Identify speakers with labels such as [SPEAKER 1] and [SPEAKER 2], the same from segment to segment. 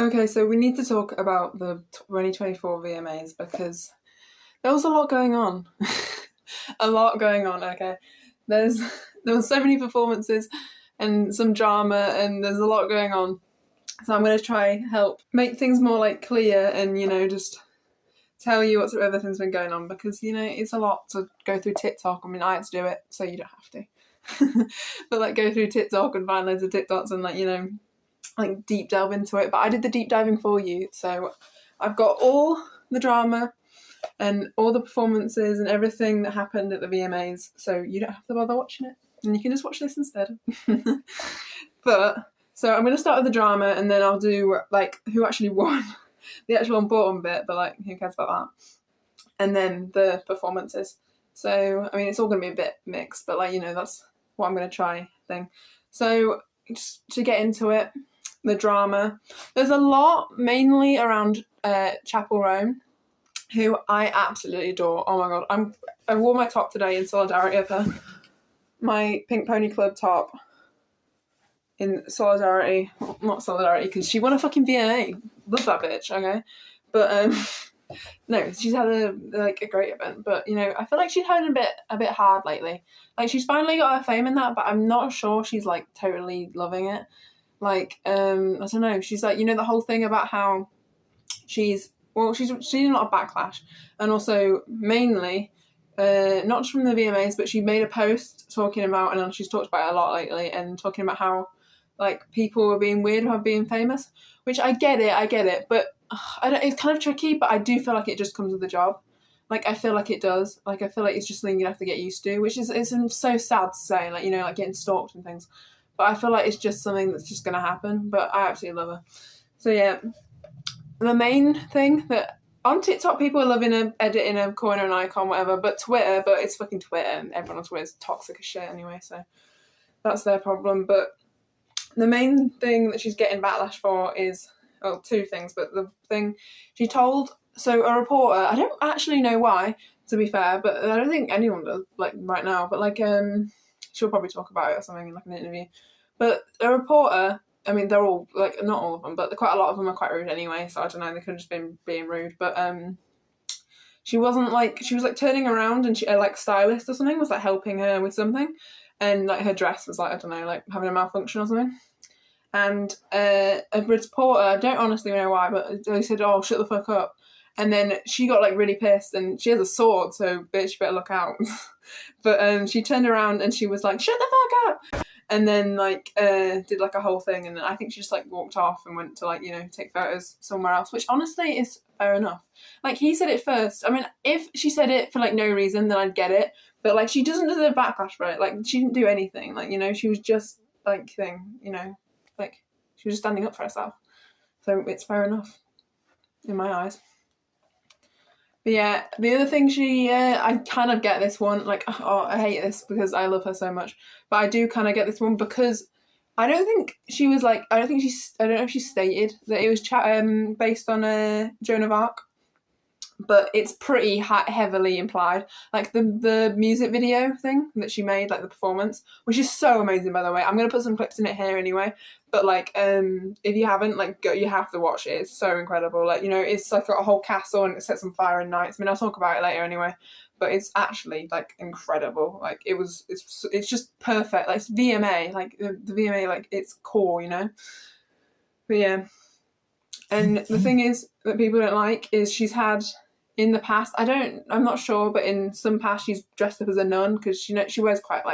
[SPEAKER 1] Okay, so we need to talk about the 2024 VMAs because there was a lot going on. A lot going on, okay. There's there was so many performances and some drama and there's a lot going on. So I'm gonna try help make things more like clear and just tell you what everything's been going on because it's a lot to go through TikTok. I mean I had to do it, so you don't have to. But like go through TikTok and find loads of TikToks and like deep delve into it, but I did the deep diving for you, so I've got all the drama and all the performances and everything that happened at the VMAs, so you don't have to bother watching it and you can just watch this instead. But so I'm going to start with the drama and then I'll do like who actually won, the actual important bit, but like who cares about that, and then the performances. So I mean it's all going to be a bit mixed, but that's what I'm going to try thing. So just to get into it, the drama. There's a lot mainly around Chappell Roan, who I absolutely adore. Oh my god, I wore my top today in solidarity of her. My Pink Pony Club top in solidarity, well, not solidarity because she won a fucking VMA. Love that bitch, okay? But no, she's had a great event. But I feel like she's having a bit hard lately. Like she's finally got her fame in that, but I'm not sure she's like totally loving it. Like, I don't know, she's like, the whole thing about how she's seen a lot of backlash, and also mainly, not just from the VMAs, but she made a post talking about, and she's talked about it a lot lately, and talking about how, like, people were being weird about being famous, which I get it, but it's kind of tricky, but I do feel like it just comes with the job. Like, I feel like it does. Like, I feel like it's just something you have to get used to, which is it's so sad to say, like, like getting stalked and things. But I feel like it's just something that's just going to happen. But I absolutely love her. So yeah, the main thing that on TikTok people are loving a edit in a corner, an icon, whatever. But it's fucking Twitter, and everyone on Twitter is toxic as shit anyway. So that's their problem. But the main thing that she's getting backlash for is two things. But the thing she told a reporter, I don't actually know why, to be fair, but I don't think anyone does like right now. But she'll probably talk about it or something in like an interview. But a reporter, I mean, they're all like not all of them, but quite a lot of them are quite rude anyway. So I don't know, they could have just been being rude. But she was like turning around, and she like stylist or something was like helping her with something, and like her dress was like I don't know, like having a malfunction or something. And a reporter, I don't honestly know why, but they said, "Oh, shut the fuck up." And then she got like really pissed, and she has a sword, so bitch, you better look out. But she turned around and she was like, "Shut the fuck up!" And then did like a whole thing, and then I think she just like walked off and went to take photos somewhere else, which honestly is fair enough. Like he said it first. I mean, if she said it for like no reason, then I'd get it. But like she doesn't deserve backlash for it. Like she didn't do anything. Like she was just like like she was just standing up for herself. So it's fair enough in my eyes. But yeah, the other thing I kind of get this one, like, oh, I hate this because I love her so much, but I do kind of get this one because I don't think she was like, I don't know if she stated that it was based on Joan of Arc, but it's pretty heavily implied. Like the music video thing that she made, like the performance, which is so amazing, by the way. I'm going to put some clips in it here anyway. But if you haven't, you have to watch it. It's so incredible. Like, it's like a whole castle and it sets on fire in nights. I mean, I'll talk about it later anyway. But it's actually like incredible. Like it's just perfect. Like it's VMA. Like the VMA, like it's core, But yeah. And the thing is that people don't like is she's had in the past, I'm not sure, but in some past she's dressed up as a nun because she wears quite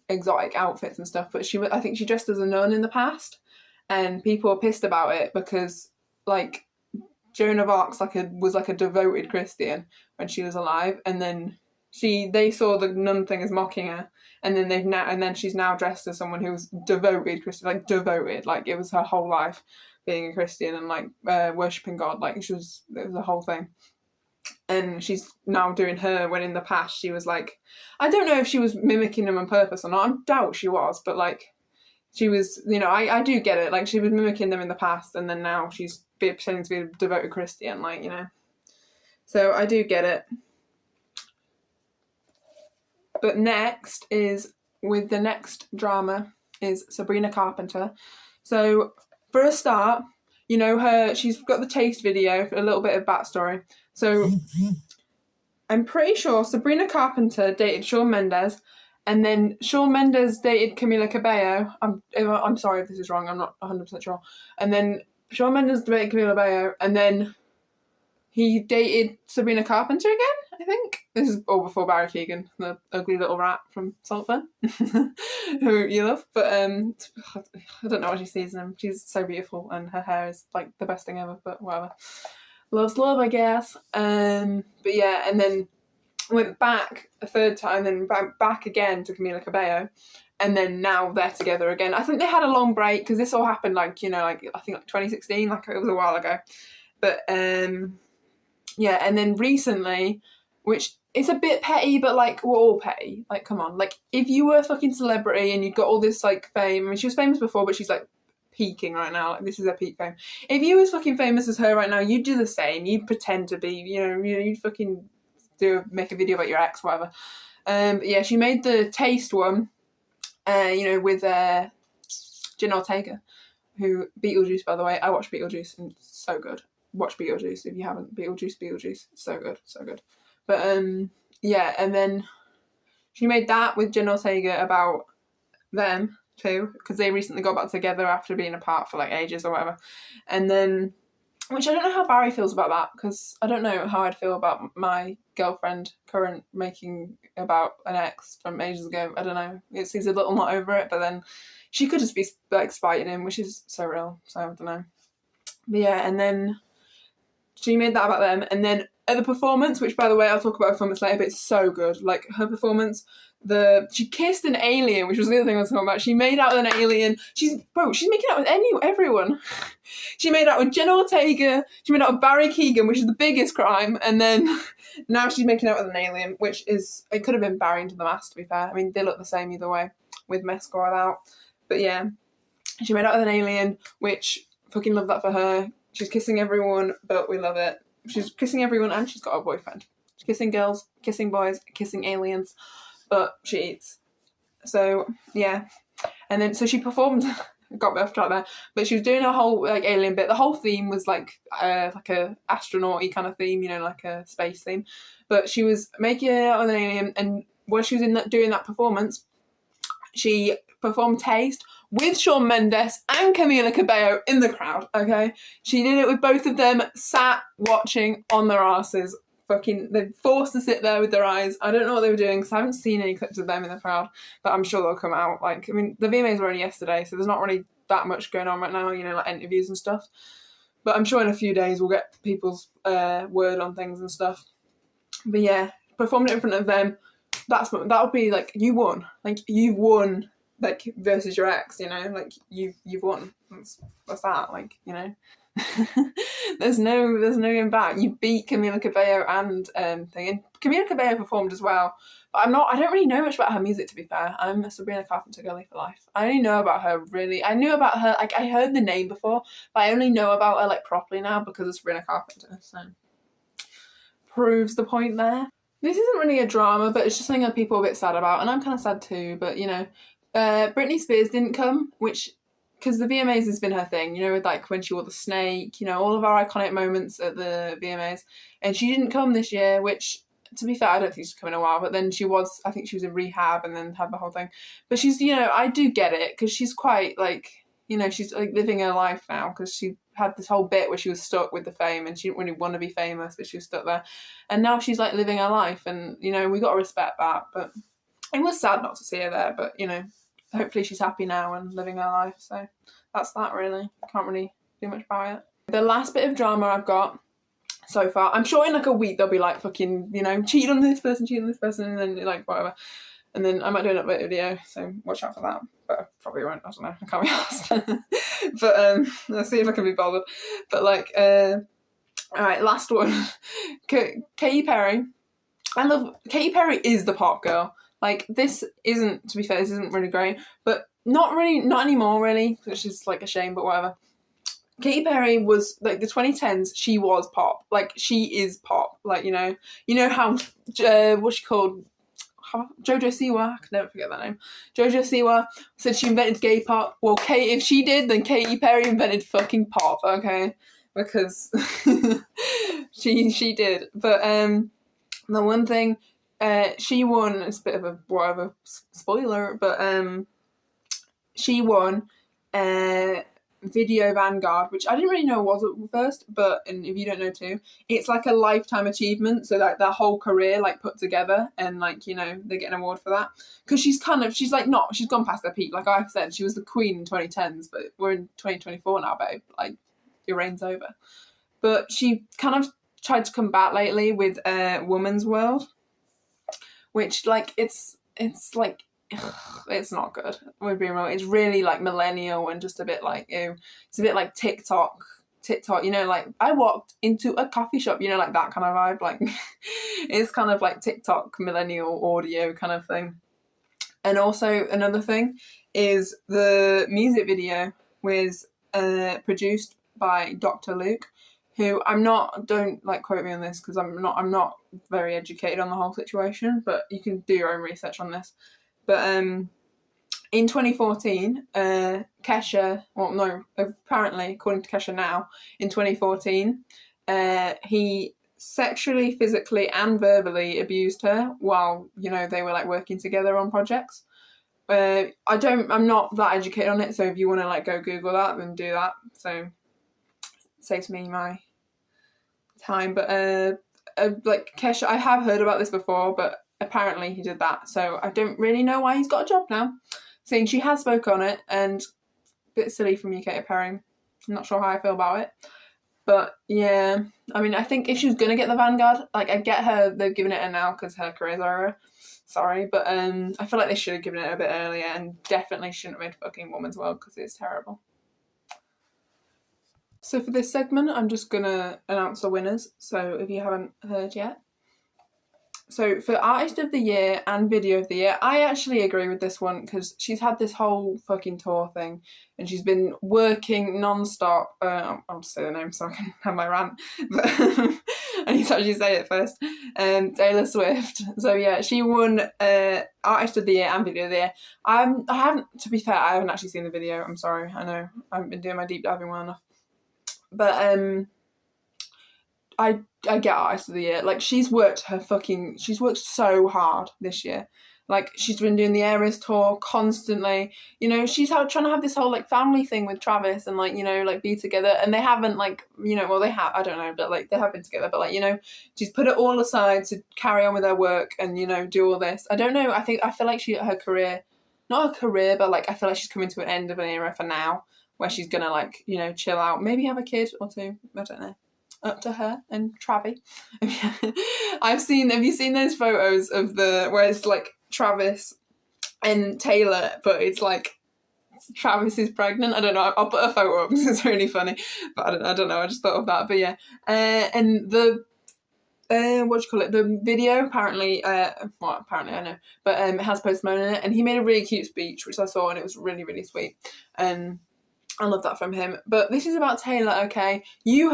[SPEAKER 1] exotic outfits and stuff. But I think she dressed as a nun in the past, and people were pissed about it because like Joan of Arc was a devoted Christian when she was alive, and then they saw the nun thing as mocking her, and then she's now dressed as someone who was devoted Christian, like devoted, like it was her whole life being a Christian and worshipping God, it was a whole thing. And she's now doing her when in the past she was like, I don't know if she was mimicking them on purpose or not. I doubt she was, but she was, I do get it. Like she was mimicking them in the past, and then now she's pretending to be a devoted Christian, So I do get it. But next is, with the next drama, is Sabrina Carpenter. So for a start, you know, she's got the Taste video, a little bit of backstory. So I'm pretty sure Sabrina Carpenter dated Shawn Mendes, and then Shawn Mendes dated Camila Cabello. I'm sorry if this is wrong, I'm not 100% sure. And then Shawn Mendes dated Camila Cabello, and then he dated Sabrina Carpenter again, I think. This is all before Barry Keoghan, the ugly little rat from Saltburn, who you love. But I don't know what she sees in him. She's so beautiful, and her hair is like the best thing ever, but whatever. Love's love, I guess. But yeah, and then went back a third time, then back again to Camila Cabello, and then now they're together again. I think they had a long break, because this all happened like, you know, like I think like 2016, like it was a while ago. But yeah, and then recently, which is a bit petty, but like we're all petty. Like, come on, like if you were a fucking celebrity and you got all this like fame, I mean, she was famous before, but she's like peaking right now. Like this is her peak fame. If you was fucking famous as her right now, you'd do the same. You'd pretend to be, you'd fucking make a video about your ex, whatever. Yeah, she made the Taste one, with Jen Ortega, who Beetlejuice, by the way. I watched Beetlejuice and it's so good. Watch Beetlejuice if you haven't. Beetlejuice, so good. But yeah, and then she made that with Jen Ortega about them too, because they recently got back together after being apart for like ages or whatever. And then, which I don't know how Barry feels about that, because I don't know how I'd feel about my girlfriend current making about an ex from ages ago. I don't know. He's a little not over it, but then she could just be like spiting him, which is so real. So I don't know. But yeah, and then she made that about them, and then at the performance, which by the way I'll talk about performance later, but it's so good. Like her performance, she kissed an alien, which was the other thing I was talking about. She made out with an alien. She's making out with everyone. She made out with Jen Ortega. She made out with Barry Keoghan, which is the biggest crime, and then now she's making out with an alien, which is, it could have been Barry into the Mask, to be fair. I mean, they look the same either way, with mask or without. But yeah, she made out with an alien, which fucking love that for her. She's kissing everyone, but we love it. She's kissing everyone, and she's got a boyfriend. She's kissing girls, kissing boys, kissing aliens, but she eats. So yeah, and then so she performed. Got me off track there, but she was doing a whole like alien bit. The whole theme was like a astronaut-y kind of theme, like a space theme. But she was making it out with an alien, and while she was doing that performance, she performed Taste with Shawn Mendes and Camila Cabello in the crowd, okay? She did it with both of them, sat watching on their asses. Fucking, they're forced to sit there with their eyes. I don't know what they were doing, because I haven't seen any clips of them in the crowd, but I'm sure they'll come out. Like, I mean, the VMAs were only yesterday, so there's not really that much going on right now, like interviews and stuff. But I'm sure in a few days we'll get people's word on things and stuff. But yeah, performed it in front of them. That'll be like, you won. Like, you've won, like, versus your ex, like, you've won. That's that, like, there's no going back. You beat Camila Cabello and thing. And Camila Cabello performed as well. But I don't really know much about her music, to be fair. I'm a Sabrina Carpenter girly for life. I only know about her really. I knew about her, like, I heard the name before, but I only know about her like properly now because of Sabrina Carpenter. So proves the point there. This isn't really a drama, but it's just something that people are a bit sad about, and I'm kind of sad too. But Britney Spears didn't come, which, because the VMAs has been her thing, with like when she wore the snake, all of our iconic moments at the VMAs, and she didn't come this year, which, to be fair, I don't think she's come in a while, but then I think she was in rehab and then had the whole thing. But she's, I do get it, because she's quite like, she's like living her life now, because she had this whole bit where she was stuck with the fame and she didn't really want to be famous, but she was stuck there. And now she's like living her life, and, we got to respect that. But it was sad not to see her there, but, hopefully she's happy now and living her life. So that's that, really. Can't really do much about it. The last bit of drama I've got so far, I'm sure in like a week they'll be like fucking, cheat on this person, and then like whatever. And then I might do an update video, so watch out for that. But I probably won't, I don't know, I can't be asked. But let's see if I can be bothered. But like, alright, last one. Katy Perry. Katy Perry is the pop girl. Like, this isn't, to be fair, this isn't really great, but not anymore, really, which is like a shame, but whatever. Katy Perry was, like, the 2010s, she was pop. Like, she is pop. Like, how, what's she called? Jojo Siwa, I can never forget that name. Jojo Siwa said she invented gay pop. Well, if she did, then Katy Perry invented fucking pop, okay? Because she did. But the one thing, she won. It's a bit of a whatever spoiler, but she won Video Vanguard, which I didn't really know was at first, but and if you don't know too, it's like a lifetime achievement, so like their whole career like put together, and like, you know, they get an award for that, because she's gone past her peak. Like I said, she was the queen in 2010s, but we're in 2024 now, babe, like your reign's over. But she kind of tried to come back lately with Woman's World, which like it's like, it's not good. We're being real. It's really like millennial and just a bit like, ew. It's a bit like TikTok, you know, like I walked into a coffee shop, you know, like that kind of vibe. Like it's kind of like TikTok millennial audio kind of thing. And also another thing is the music video was produced by Dr. Luke, who don't like quote me on this because I'm not very educated on the whole situation, but you can do your own research on this. But in 2014, Kesha, well, no, apparently, according to Kesha now, in 2014, he sexually, physically, and verbally abused her while, you know, they were like working together on projects. I'm not that educated on it, so if you want to like go Google that, then do that. So it saves me my time. But like Kesha, I have heard about this before, but apparently he did that, so I don't really know why he's got a job now, seeing she has spoke on it, and a bit silly from you, Katy Perry. I'm not sure how I feel about it, but yeah, I mean, I think if she was gonna get the Vanguard, like I get her, they've given it her now because her career's over, sorry, but I feel like they should have given it a bit earlier, and definitely shouldn't have made fucking Woman's World because it's terrible. So for this segment, I'm just gonna announce the winners, so if you haven't heard yet. So for Artist of the Year and Video of the Year, I actually agree with this one because she's had this whole fucking tour thing and she's been working non-stop. I'll just say the name so I can have my rant. But I need to actually say it first. Taylor Swift. So yeah, she won Artist of the Year and Video of the Year. I haven't, to be fair, I haven't actually seen the video. I'm sorry. I know I haven't been doing my deep diving well enough. But I get Artist of the Year. Like, she's worked so hard this year. Like, she's been doing the Eras tour constantly. You know, she's trying to have this whole, like, family thing with Travis and, like, you know, like, be together. And they haven't, like, you know, well, they have, I don't know, but, like, they have been together. But, like, you know, she's put it all aside to carry on with her work and, you know, do all this. I don't know. I feel like her career, not her career, but, like, I feel like she's coming to an end of an era for now where she's going to, like, you know, chill out. Maybe have a kid or two. I don't know. Up to her and Travi. Have you seen those photos of where it's like Travis and Taylor, but it's like Travis is pregnant? I don't know. I'll put a photo up because it's really funny. But I don't know. I just thought of that. But yeah. And the the video apparently, apparently I know, but it has Post Malone in it, and he made a really cute speech which I saw, and it was really, really sweet. I love that from him. But this is about Taylor, okay? You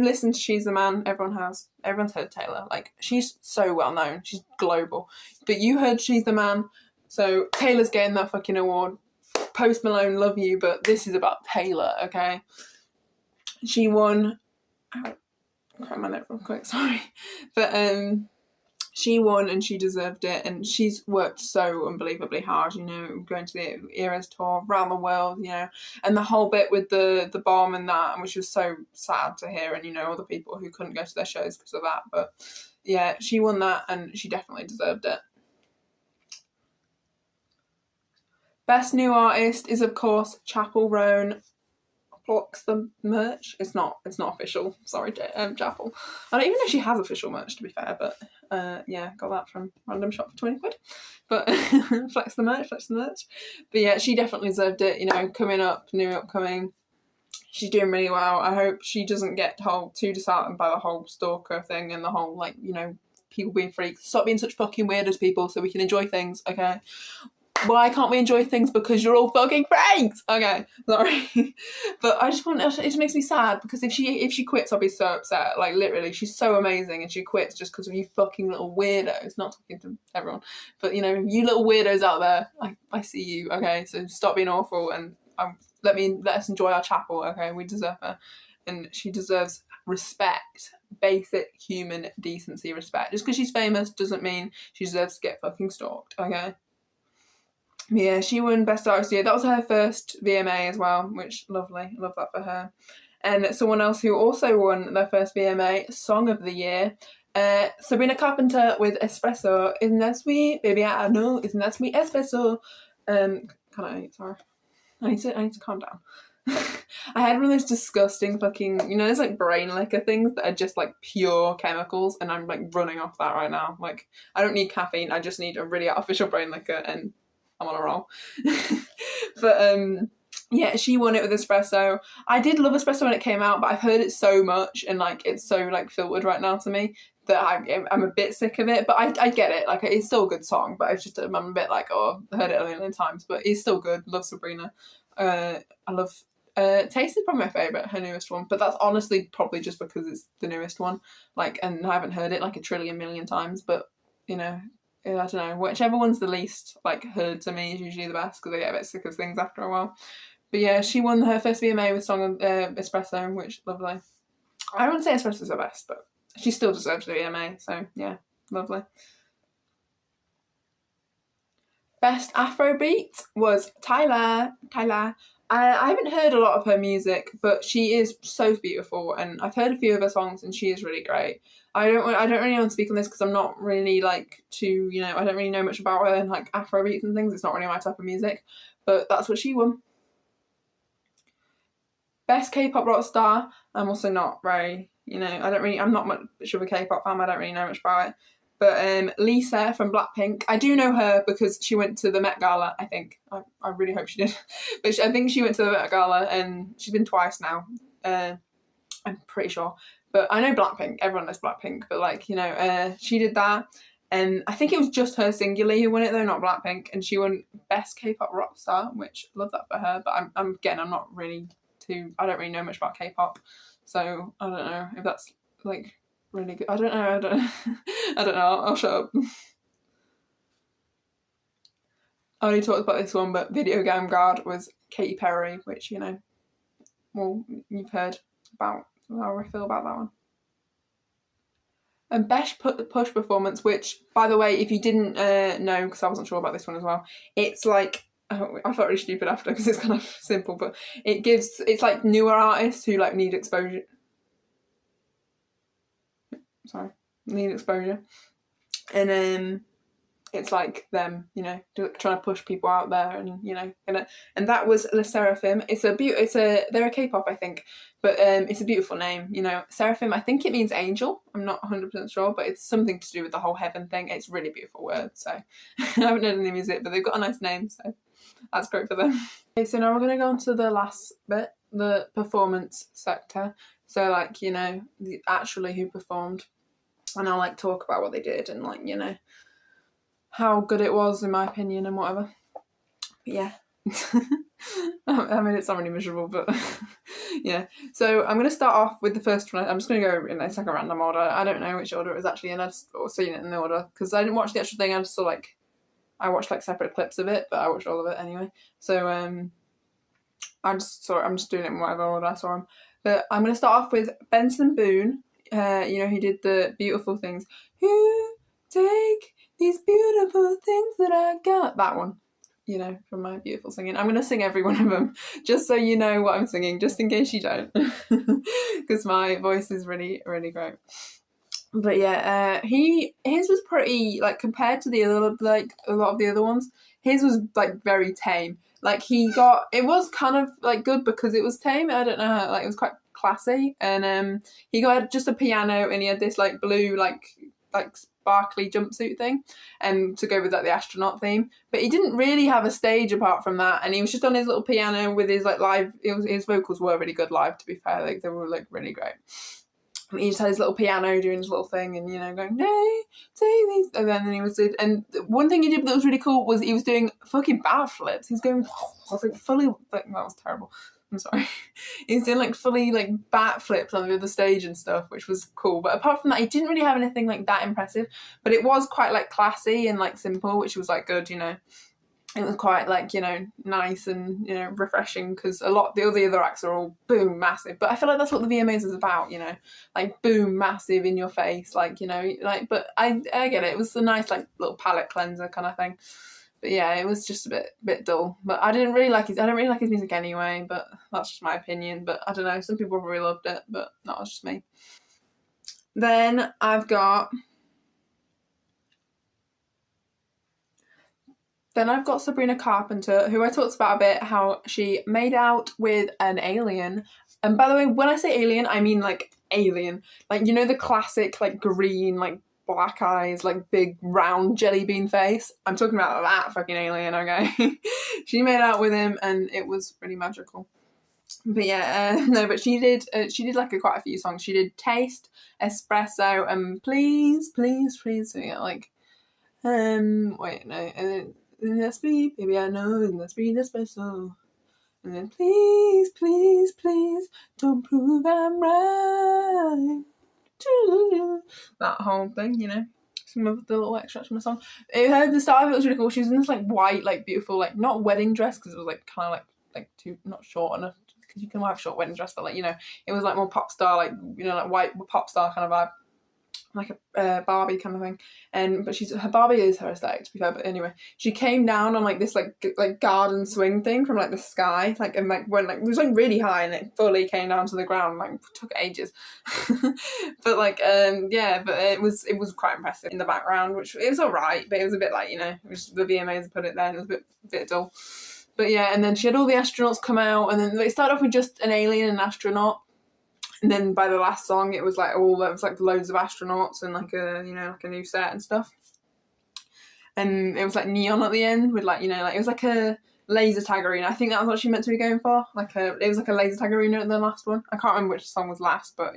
[SPEAKER 1] listened to She's the Man. Everyone's heard Taylor. Like, she's so well known. She's global. But you heard She's the Man. So Taylor's getting that fucking award. Post Malone, love you, but this is about Taylor, okay? She won. I'll crack my neck real quick, sorry. But she won and she deserved it, and she's worked so unbelievably hard, you know, going to the Eras tour around the world, you know, and the whole bit with the bomb and that, which was so sad to hear, and, you know, all the people who couldn't go to their shows because of that. But yeah, she won that and she definitely deserved it. Best New Artist is, of course, Chappell Roan. Blocks the merch. It's not official. Sorry, Chappell. I don't even know if she has official merch, to be fair, but yeah, got that from random shop for 20 quid. But flex the merch. But yeah, she definitely deserved it, you know, coming up, new upcoming. She's doing really well. I hope she doesn't get too disheartened by the whole stalker thing and the whole, like, you know, people being freaks. Stop being such fucking weirdos, people, so we can enjoy things, okay? why can't we enjoy things because you're all fucking freaks? Okay, sorry. But I just want, it makes me sad because if she quits, I'll be so upset. Like, literally, she's so amazing and she quits just because of you fucking little weirdos. Not talking to everyone, but you know, you little weirdos out there, I see you, okay? So stop being awful and let us enjoy our Chappell, okay? We deserve her. And she deserves respect, basic human decency respect. Just because she's famous doesn't mean she deserves to get fucking stalked, okay? Yeah, she won Best Artist of the Year. That was her first VMA as well, which lovely. Love that for her. And someone else who also won their first VMA, Song of the Year, Sabrina Carpenter with Espresso. Isn't that sweet? Baby, I know. Isn't that sweet? Espresso. Sorry. I need to calm down. I had one of those disgusting fucking, you know, there's like brain liquor things that are just like pure chemicals, and I'm like running off that right now. Like, I don't need caffeine, I just need a really artificial brain liquor, and I'm on a roll. But yeah, she won it with Espresso. I did love Espresso when it came out, but I've heard it so much and like it's so like filtered right now to me that I'm a bit sick of it. But I get it. Like, it's still a good song, but I'm a bit like, oh, I heard it a million times, but it's still good. Love Sabrina. I love Taste is probably my favourite, her newest one, but that's honestly probably just because it's the newest one. Like, and I haven't heard it like a trillion million times, but you know, I don't know, whichever one's the least like heard to me is usually the best because I get a bit sick of things after a while. But yeah, she won her first VMA with Song of Espresso, which lovely. I wouldn't say Espresso's the best, but she still deserves the VMA, so yeah, lovely. Best Afrobeat was Tyler. I haven't heard a lot of her music, but she is so beautiful, and I've heard a few of her songs, and she is really great. I don't really want to speak on this because I'm not really like I don't really know much about her and like Afrobeats and things. It's not really my type of music, but that's what she won. Best K-pop rock star. I'm also not very, I'm not much of a K-pop fan. I don't really know much about it. But Lisa from Blackpink, I do know her because she went to the Met Gala, I think. I really hope she did. But I think she went to the Met Gala and she's been twice now. I'm pretty sure. But I know Blackpink. Everyone knows Blackpink. But she did that. And I think it was just her singularly who won it though, not Blackpink. And she won Best K-pop rock star, which I love that for her. But I'm not really I don't really know much about K-pop. So I don't know if that's like really good. I don't know. I don't know. I'll shut up. I already talked about this one, but Video Game God was Katy Perry, which, you've heard about how I feel about that one. And Best Push Performance, which, by the way, if you didn't know, because I wasn't sure about this one as well, it's like, I felt really stupid after because it's kind of simple, but it's like newer artists who like need exposure. And it's like them, trying to push people out there, and that was Le Seraphim. They're a K-pop, I think, but it's a beautiful name, Seraphim. I think it means angel. I'm not 100% sure, but it's something to do with the whole heaven thing. It's a really beautiful word. So I haven't heard any music, but they've got a nice name, so that's great for them. Okay, so now we're gonna go on to the last bit, the performance sector. So actually who performed. And I'll talk about what they did and how good it was in my opinion and whatever. But yeah. I mean, it's not really miserable, but yeah. So I'm going to start off with the first one. I'm just going to go in a random order. I don't know which order it was actually in. I've seen it in the order because I didn't watch the actual thing. I just saw I watched separate clips of it, but I watched all of it anyway. So I'm just doing it in whatever order I saw him. But I'm going to start off with Benson Boone. He did the beautiful things. You take these beautiful things that I got. That one, from my beautiful singing. I'm going to sing every one of them, just so you know what I'm singing, just in case you don't, because my voice is really, really great. But yeah, his was pretty, compared to the other, a lot of the other ones, his was, very tame. It was kind of, good because it was tame. I don't know how, it was quite classy. And he got just a piano and he had this, blue, sparkly jumpsuit thing, and to go with, the astronaut theme. But he didn't really have a stage apart from that. And he was just on his little piano with his, live, his vocals were really good live, to be fair. They were, really great. he just had his little piano doing his little thing and, going, nay, say these. And then he was, and one thing he did that was really cool was he was doing fucking backflips. He was going, fully, that was terrible. I'm sorry. He was doing fully backflips on the stage and stuff, which was cool. But apart from that, he didn't really have anything that impressive. But it was quite classy and simple, which was good, It was quite nice and refreshing, because a lot the other acts are all boom massive, but I feel like that's what the VMAs is about, boom massive in your face, but I get it. It was a nice little palate cleanser kind of thing. But yeah, it was just a bit dull. But I don't really like his music anyway, but that's just my opinion. But I don't know, some people probably loved it, but that was just me. Then I've got Sabrina Carpenter, who I talked about a bit, how she made out with an alien. And by the way, when I say alien, I mean alien. The classic green, black eyes, big round jelly bean face. I'm talking about that fucking alien, okay? She made out with him and it was really magical. But yeah, no, but she did quite a few songs. She did Taste, Espresso, and Please, Please, Please. So yeah, wait, no, and then let's be, baby, I know, and let's be espresso. And then please, please, please, don't prove I'm right. That whole thing, some of the little extracts from the song. The start of it was really cool. She was in this white, beautiful, not wedding dress, because it was kind of too, not short enough, because you can have a short wedding dress, but it was more pop star, white pop star kind of vibe. A Barbie kind of thing, but her Barbie is her aesthetic, to be fair. But anyway, she came down on this garden swing thing from the sky, and when it was really high, and it fully came down to the ground. Took ages, but yeah, but it was quite impressive in the background, which it was alright, but it was a bit it was the VMAs put it there, and it was a bit dull. But yeah, and then she had all the astronauts come out, and then they started off with just an alien and an astronaut. And then by the last song, it was loads of astronauts and a new set and stuff. And it was neon at the end with it was a laser tag arena. I think that was what she meant to be going for. It was a laser tag arena at the last one. I can't remember which song was last, but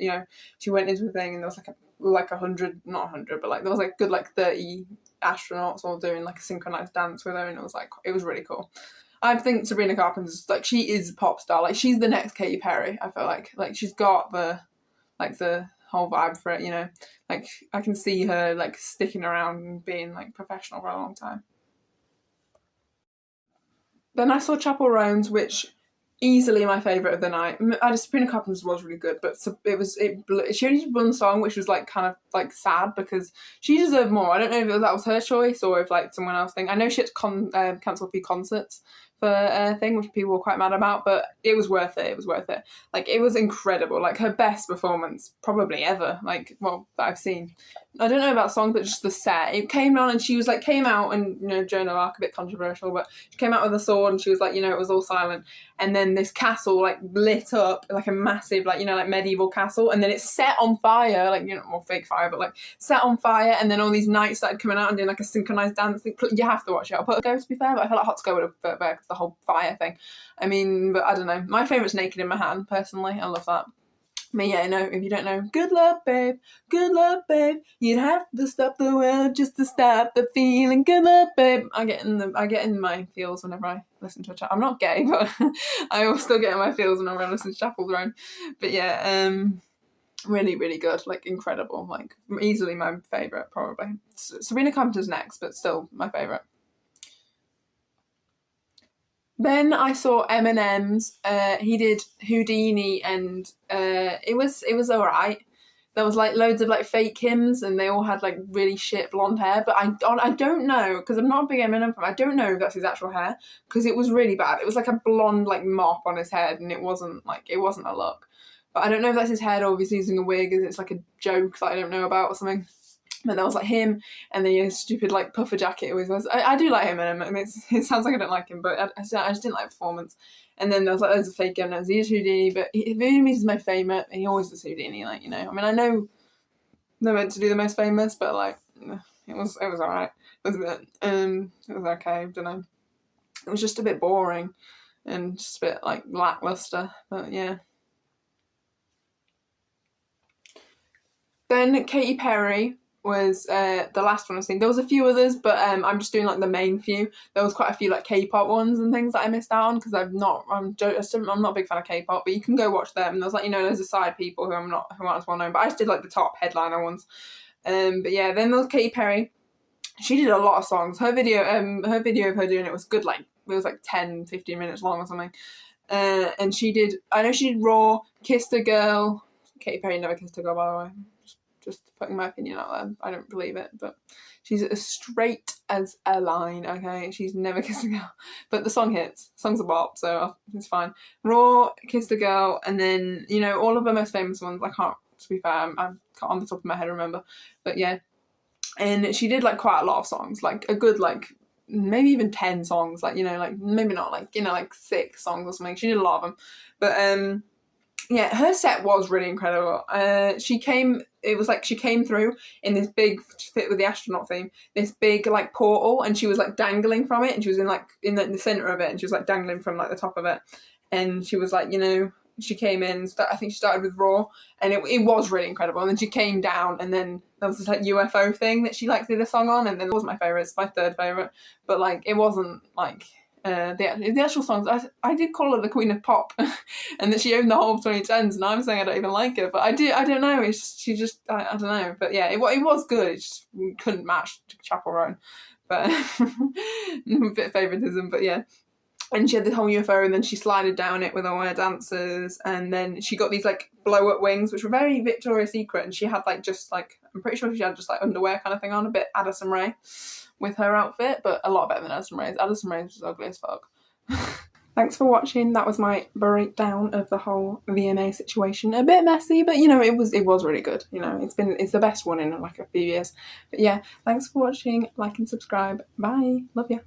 [SPEAKER 1] she went into the thing and there was 100, not 100, but there was good 30 astronauts all doing a synchronized dance with her, and it was really cool. I think Sabrina Carpenter's she is a pop star. She's the next Katy Perry. I feel like she's got the the whole vibe for it. I can see her sticking around and being professional for a long time. Then I saw Chappell Roan's, which easily my favourite of the night. Sabrina Carpenter's was really good, but she only did one song, which was kind of sad, because she deserved more. I don't know if that was her choice or if someone else think. I know she had to cancel a few concerts for a thing, which people were quite mad about, but it was worth it. It was worth it. It was incredible. Her best performance probably ever. That I've seen. I don't know about song, but just the set. It came on and she was came out, and Joan of Arc, a bit controversial, but she came out with a sword and she was it was all silent. And then this castle lit up a massive medieval castle, and then it set on fire, more fake fire, but set on fire, and then all these knights started coming out and doing a synchronized dance. You have to watch it. I'll put a go, to be fair, but I feel Hot to Go would have put because the whole fire thing. I mean, but I don't know. My favourite's Naked in My Hand, personally. I love that. But yeah, no, if you don't know, good luck, babe. Good luck, babe. You'd have to stop the world just to stop the feeling. Good luck, babe. I get in my feels whenever I listen to a chat. I'm not gay, but I will still get in my feels whenever I listen to Chappell Roan. But yeah, really, really good. Incredible. Easily my favourite, probably. Sabrina Carpenter's next, but still my favourite. Then I saw Eminem's. He did Houdini, and it was alright. There was loads of fake hymns, and they all had really shit blonde hair. But I don't know, because I'm not a big Eminem fan. I don't know if that's his actual hair, because it was really bad. It was a blonde mop on his head, and it wasn't a look. But I don't know if that's his head or if he's using a wig, and it's a joke that I don't know about or something. But there was him, and then he had a stupid puffer jacket he always wears. I do like him, and I mean, it sounds like I don't like him, but I just didn't like the performance. And then there was loads of fake gunners. He did Houdini, but Houdini is my favourite, and he always does Houdini. I mean, I know they're meant to do the most famous, but it was alright. It was okay. I don't know. It was just a bit boring, and just a bit lackluster. But yeah. Then Katy Perry was the last one I've seen. There was a few others, but I'm just doing like the main few. There was quite a few like K-pop ones and things that I missed out on because I'm not a big fan of K-pop. But you can go watch them. And there's like, you know, there's aside people who aren't as well known. But I just did like the top headliner ones. But yeah, then there was Katy Perry. She did a lot of songs. Her video of her doing it was good. Like it was like 10-15 minutes long or something. And I know she did Raw, Kissed a Girl. Katy Perry never kissed a girl, by the way. Just putting my opinion out there. I don't believe it, but she's as straight as a line, okay? She's never kissed a girl. But the song hits. The song's a bop, so it's fine. Raw, Kissed a Girl, and then, you know, all of her most famous ones. I can't, to be fair, I can't on the top of my head remember. But yeah. And she did, like, quite a lot of songs. Like, a good, like, maybe even 10 songs. Like, you know, like, maybe not, like, you know, like 6 songs or something. She did a lot of them. But, yeah, her set was really incredible. She came through in this big, fit with the astronaut theme, this big like portal, and she was like dangling from it, and she was in the center of it, and she was like dangling from like the top of it, and she was like, you know, she came in. I think she started with Raw, and it was really incredible. And then she came down, and then there was this like UFO thing that she like did a song on, and then it wasn't my favorite. It's my third favorite, but like it wasn't like. The actual songs, I did call her the Queen of Pop, and that she owned the whole of 2010s, and I'm saying I don't even like her, but I don't know, I don't know, but yeah, it was good, it just couldn't match Chappell Roan, but a bit of favouritism, but yeah. And she had this whole UFO, and then she slided down it with all her dancers, and then she got these like blow up wings, which were very Victoria's Secret, and she had like just like, I'm pretty sure she had just like underwear kind of thing on, a bit Addison Rae with her outfit, but a lot better than Addison Rae's. Addison Rae's was ugly as fuck. Thanks for watching. That was my breakdown of the whole VMA situation. A bit messy, but you know, it was really good. You know, it's the best one in like a few years. But yeah, thanks for watching. Like and subscribe. Bye. Love ya.